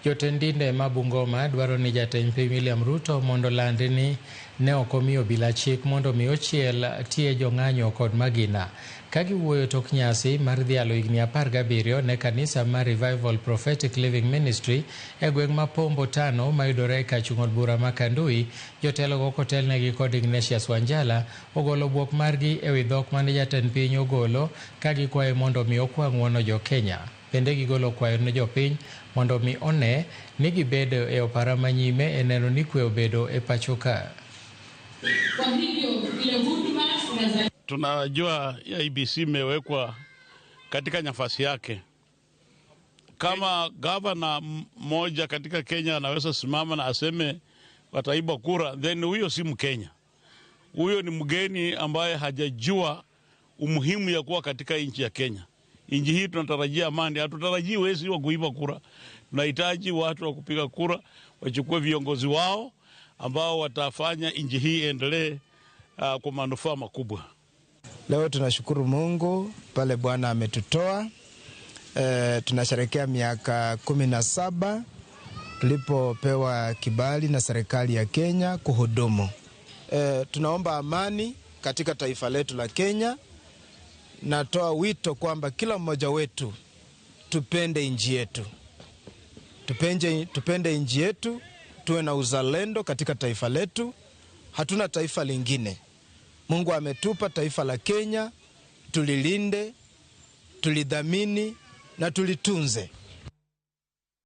Jotendinde ma Bungoma dwaro ni jatend piny William Ruto mondo landi ni ne okomiyo bila chik mondo mi ochiel tie jong'anyo kod magina. Kagiwuoyo tok nyasi mar dhialo higni 17 ne kanisa mar Revival Prophetic Living Ministry e gweng' ma Pombo Tano mayudore e kachung'od bura ma Kandui, jotelogo kotelnegi kod Ignatius Wanjala ogolo buok margi e wi dhok mane jatend piny ogolo ka gikwaye mondo mi okwa ng'uono jo Kenya. Bende gigolo kwayo ne jopiny mondo mi one ni gibedo e opara manyime e neno ni kwe obedo e pacho ka. Kwa hivyo ile huduma tunajua IEBC imewekwa katika nafasi yake. Kama gavana mmoja katika Kenya anaweza simama na aseme wataiba kura, then huyo si Mkenya. Huyo ni mgeni ambaye hajajua umuhimu ya kuwa katika nchi ya Kenya. Nchi hii tunatarajia amani, hatutarajii wezi wa kuiba kura. Tunahitaji watu wa kupiga kura wachukue viongozi wao ambao watafanya nchi hii endelee kwa manufaa makubwa. Leo tunashukuru Mungu pale Bwana ametutoa. Tunasherehekea miaka 17 tulipopewa kibali na serikali ya Kenya kuhudumu. Tunaomba amani katika taifa letu la Kenya. Natoa wito kwamba kila mmoja wetu tupende nchi yetu. Tupende nchi yetu, tuwe na uzalendo katika taifa letu. Hatuna taifa lingine. Mungu ametupa taifa la Kenya, tulilinde, tulidhamini na tulitunze.